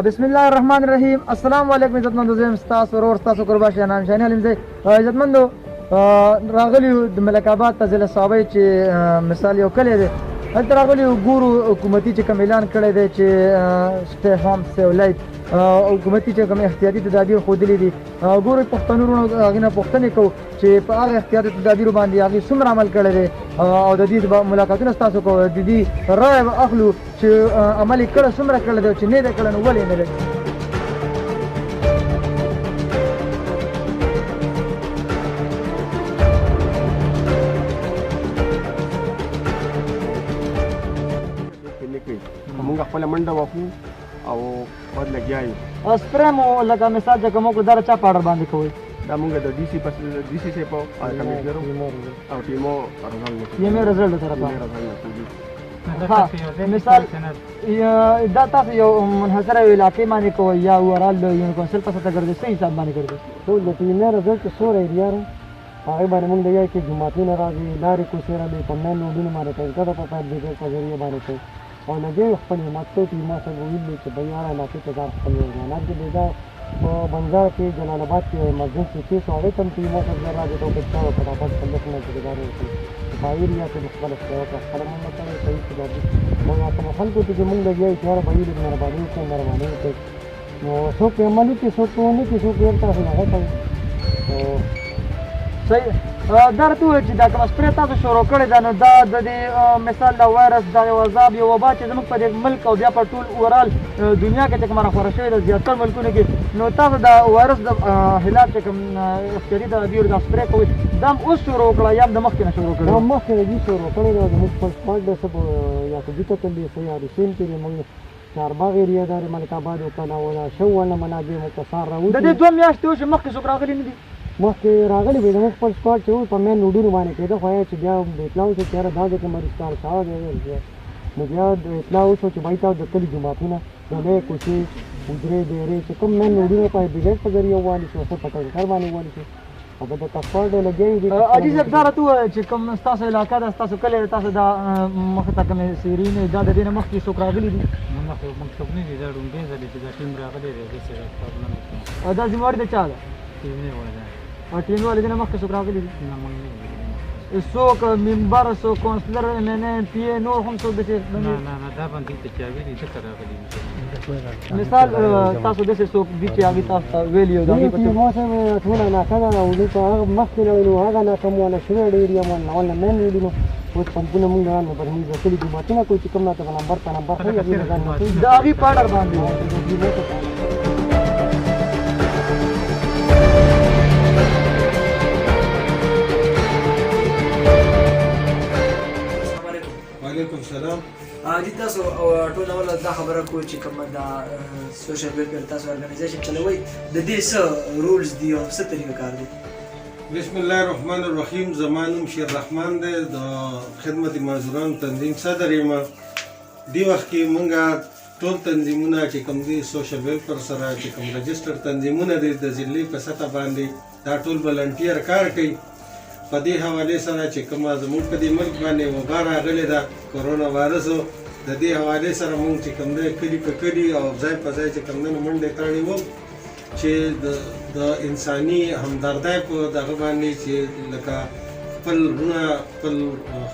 بسم الله الرحمن الرحیم. السلام علیکم عزتمندو، زه یم ستاسو ورور ستاسو قربا شینان شاهین علیم زی. عزتمندو راغلی یو د ملک آباد ته ضلع صوابۍ چې مثال یو کلی دی، هلته راغلی یو ګورو حکومتي چې کوم اعلان کړی دی چې سټی هوم سیو لایف حکومتي چې کوم احتیاطي تدابیر ښودلي دي. ګورو پښتنو وروڼو هغې نه پوښتنې کوو چې په هغه احتیاطي تدابیرو باندې هغې څومره عمل کړی دی او د دې ملاقاتونه ستاسو کوو، د دې رایه به اخلو چې عمل یې کړی څومره کړی دی او چې نه دی کړی نو ولې نه دی. مونږ خپله منډه وکړو او بد لګیا یو. سپری مو لکه مثال چې کوم وکړو دا چا په اډر باندې کوئ؟ دا مونږ د ډي سي صاحب او کمشنر او ټیمو رزلټ سره مثال دا تاسو یو منحصره علاقې باندې کوئ یا اوورال د یو کونسل په سطح ګرځئ، څه حساب باندې ګرځئ؟ ټول د ټیمې رزلټ څومره ایریا ده هغې باندې مونږ د یو کې جوماتونه راځي، لارې کوڅې راځي، په مین روډونو باندې کوي، که د په فایر بریګیډ په ذریعه باندې کوي او له دې خپل همت کوي چې ما سره ویل دي چې بھائی هر علاقې ته ځان خپل ورځانات کې دا په بنجار کې جلال آباد کې ایمرجنسي کیس هغې ته هم چې ما سره راځي ته وکړه چا فټافټ پندسونه ټیکګار وکړي په ایریا کې خپله خپله خپله مونږ سره صحیح چې دا مونږ په خلکو ته چې مونږ لګیا یو چې یاره بھائی لږ مهرباني وکړئ مهرباني وکړئ نو څوک یې عمل وکړي څوک یې ونه کړي څوک یې تاسو هغه کوي. صحیح. دا راته ووایه چې دا کومه سپری تاسو شروع کړې ده نو دا د دې مثال د وایرس دا یو عذاب یو وبا چې زموږ په دې ملک او بیا په ټول اوورال دنیا کې چې کومه راخوره شوې ده زیاتر ملکونو کې، نو تاسو د وایرس د خلاف چې کوم احتیاطي تدابیر دا سپری کوئ دا هم اوس شروع کړه یا هم د مخکې نه شروع کړې؟ دا مخکې نه دي شروع کړې ده زموږ خپل سپاټ ده څه یا په دې کتل دي څه یا ریسین کې دي مونږ چارباغ ایریا ده ملک آباد وکړه ولا شوونه منابع متصار راوځي. د دې 2 میاشتې وشوې مخکې څوک راغلي نه دي؟ مخکې راغلي وي زموږ خپل سپاټ چې په مین روډونو باندې کېده خو چې بیا اطلاع وشوه چې یاره دا ځای کې مریضان شوی دی نو بیا اطلاع وشوه چې بھائی تاسو د کلي جوماتونه د لویې کوڅې حجرې ډېرې چې کوم مین روډونه په بریګیډ په ذریعه ووالي شو څه په ټنکر باندې ووالي شو او به د سپاټ لګیا دي. حاجي صاحب دا راته ووایه چې کوم ستاسو علاقه ده ستاسو کلی دی تاسو دا مخې ته کومې سیرین دا د دې نه مخکې څوک راغلي دي؟ مخکې موږ څوک نه دي، دا ډومبۍ ځلې چې دا ټیم راغلی دی هېڅ پرابلم نشته. دا ذمواري د چا ده؟ ټیمې وایي دا ټیم والے دې نه مخکې څوک راغلي دي؟ نه موږ نه دي. څوک ممبر څوک کونسلر ایم این اے پی اے نور هم څوک داسې نه دا باندې ته چې هغې دي ځکه راغلي مثال تاسو داسې څوک دي چې هغې تاسو ته ویلي یو د هغې په چې ما سره ټوله ناکه ده او دلته هغه مخکې نه وي نو هغه ناکه مو ونه شوی ډېر یا مو نه مین ویلي نو اوس پمپونه مونږ نه نو پر موږ د کلي جوماتونه کوي چې کوم راته په نمبر ښایي د هغې په اډر باندې وعلیکم السلام. جی تاسو ټول اول دا خبره کوئ چې کومه دا سوشل ویلفیر تاسو ارګنایزیشن چلوئ د دې څه رولز دي او څه طریقه کار دی؟ بسم الله الرحمن الرحیم. زما نوم شیر رحمان دی، د خدمت معذورانو تنظیم صدر یم. دې وخت کې مونږ ټول تنظیمونه چې کوم دي سوشل ویلفیر سره چې کوم رجسټر تنظیمونه دي د ضلعې په سطح باندې دا ټول ولنټیر کار کوي. په دې حوالې سره چې کومه زموږ په دې ملک باندې وبا راغلې ده کرونا وایرسو، د دې حوالې سره مونږ چې کوم دی کلي په کلي او ځای په ځای چې کوم دی منډې کړې وو چې د انساني همدردۍ په دغه باندې چې لکه خپل وروڼه خپل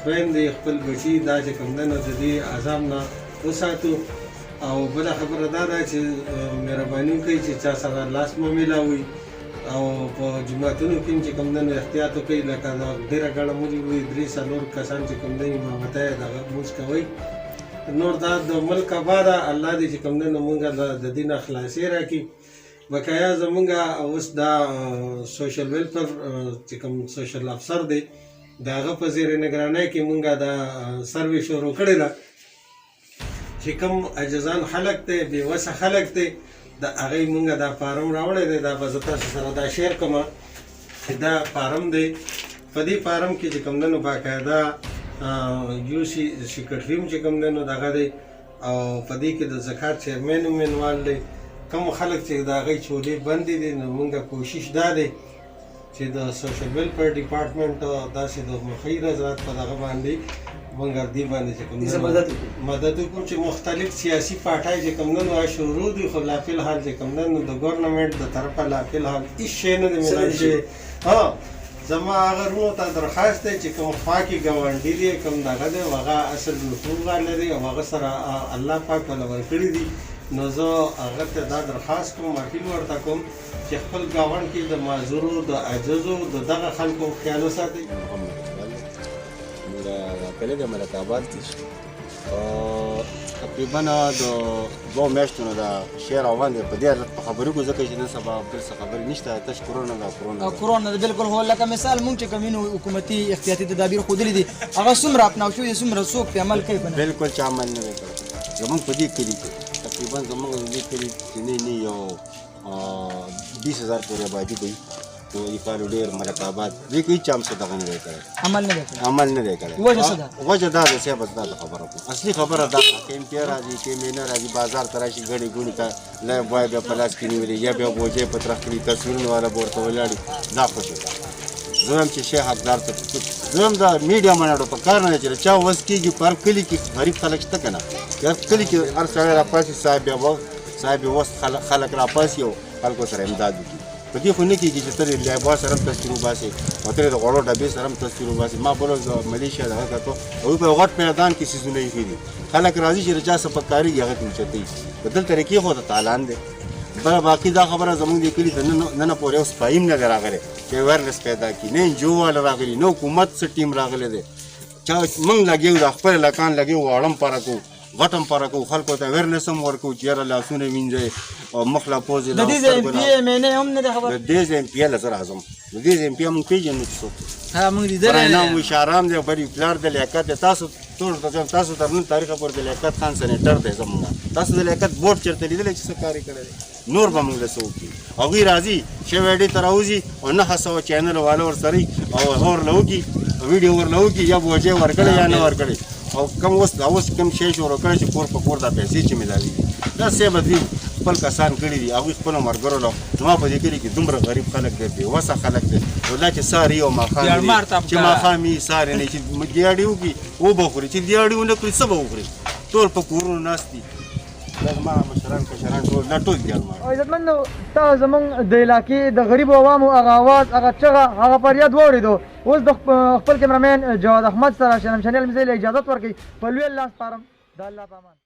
خویندې خپل بچي دا چې کوم دی نو د دې عذاب نه وساتو. او بله خبره دا ده چې مهرباني وکړئ چې چا سره لاس مه میلاوئ او په جوماتونو کې چې کوم دی نو احتیاط وکړئ لکه ډېره ګڼه ملي وي 3-4 کسان چې کوم دی امامته یې دغه لمونځ کوئ. نور دا د ملک آباده الله دې چې کوم دی نو مونږ د دې نه خلاصې راکړي. بقایا زمونږ اوس دا سوشل ویلفیر چې کوم سوشل افسر دی د هغه په زیر نگرانۍ کې مونږ دا سروې شروع کړې ده چې کوم عاجزان خلک دی بې وسه خلک دی د هغې مونږ دا فارم راوړی دی. دا به زه تاسو سره دا شیر کوم چې دا فارم دی. په دې فارم کې چې کوم دی نو باقاعده یو سیکرټري هم چې کوم دی نو دغه دی او په دې کې د زکات چیرمین هم انوال دی. کوم خلک چې د هغې چولې بندې دي نو مونږ کوشش دا دی چې د سوشل ویلفیر ډپارټمنټ داسې د مخی نظارت په دغه باندې موږ دې باندې چې کوم دې نه مدد وکړو. مدد وکړو چې مختلف سیاسي پارټۍ چې کوم نه شروع دي خو لا فلحال چې کوم نه د ګورنمنت د طرفه لا فلحال هیڅ شی نه دی ملای شي. ها زما هغه ورونو ته درخواست دی چې کوم خوا کې ګاونډي دی کوم دغه دی هغه اصل حقوق لري او هغه سره الله پاک ولا ورکړي دي نو زه هغه ته دا درخواست کوم اپیل ورته کوم چې خپل ګاونډ کې د معذورو د عاجزو د دغه خلکو خیال وساتئ. محمد اقبال موږ کلی د ملک آباد کې شو تقریبا د دوه میاشتو نه دا شعر روان دی په دې حالت په خبرو کې ځکه چې نن سبا بل څه خبرې نشته تش کرونا دا کرونا بالکل هو لکه مثال مونږ چې کومینو حکومتي احتیاطي تدابیر خودلې دي هغه څومره اپناو شوي څومره څوک په عمل کوي بالکل چې عمل نه کوي زمونږ په دې کلي کې تقریبا زمونږ د دې کلي چې نه یو 20,000 پورې آبادي کوي تو یې کال ډېر ملک آباد دې کې هیڅ هم څه دغه نه دی کړی عمل نه دی کړی وجه څه ده؟ وجه دا ده صاحب دا خبره کوم اصلي خبره دا که امتیا راځي که مینه راځي بازار ته راشي ګڼې ګوڼې ته لا بای بیا په لاس کې نیولې یا بیا بوجۍ په طرف کړي تصویرونه والا به ورته ولاړي دا خوښه ده. زه هم چې شی حقدار ته زه هم دا میډیا مناړو په کار نه دی چې چا وس کېږي په هر کلي کې غریب خلک شته که نه هر کلي کې هر سړی راپاسي صاحب وس خلک راپاسي او خلکو سره امداد وکړي. په دې خو نه کېږي چې ته د لیبا سره هم تصویر وباسې او ته د غوړو ډبې سره هم تصویر وباسې. ما بل ورځ ملیشیا دغه کتو هغوی په غټ میدان کې څیزونه ایښي دي خلک راځي چې د چا څه پکارېږي هغه ته اوچتوي په دلته کېښوده تالان دی. بله باقي دا خبره زموږ د کلي ته نن پورې یو سپایم نه دی راغلی چې ویرنس پیدا کړي نه انجو والا راغلي نه حکومت څه ټیم راغلی دی چا موږ لګېو د خپل لکان لګېو واړه پاره کوو غټم پاره کوو خلکو ته ویرنس هم ورکوو چې یاره لاسونه وینځئ او مخ لا پوزې د دې ځای ایم پي ایم ان اے هم نه دی خبر د دې ځای ایم پي زه راځم د دې ځای ایم پي موږ پېژنو چې څوک ها موږ لیدلی نام اشارام دی بری پلار د لیاقت دی تاسو ټول تاسو تر نن تاریخه پورې د لیاقت خان سینیټر دی زموږ تاسو د لیاقت بورډ چېرته لیدلی چې څه کار یې کړی دی نور به موږ له څه وکړي هغوی راځي شویډې ته راوځي او 900 چینل والا ورسره او ورله وکړي ویډیو ورله وکړي یا بوجۍ ورکړی یا نه ورکړی او کم اوس کم شی شروع کړی چې کور په کور دا پیسې چې ملاوېږي دا صاحب دوی خپل کسان کړي دي هغوی خپلو ملګرو له زما په دې کلي کې دومره غریب خلک دی بېوسه خلک دی والله چې سهار یې او ماښام چې ماښام یې سهار یې نه چې دیاړې وکړي وبه خوري چې دیاړې ونه کړي څه به وخوري ټول په کورونو ناست دي دا زما مشران کشران ټول دا ټول دي عزتمندو تاسو زموږ د علاقې د غریبو عوامو هغه اواز هغه چغه هغه فریاد واورېدو اوس د خپل کیمرامین جواد احمد سره شنم چینل مزې له اجازت ورکوي په لوی الله سپارم د الله په امان.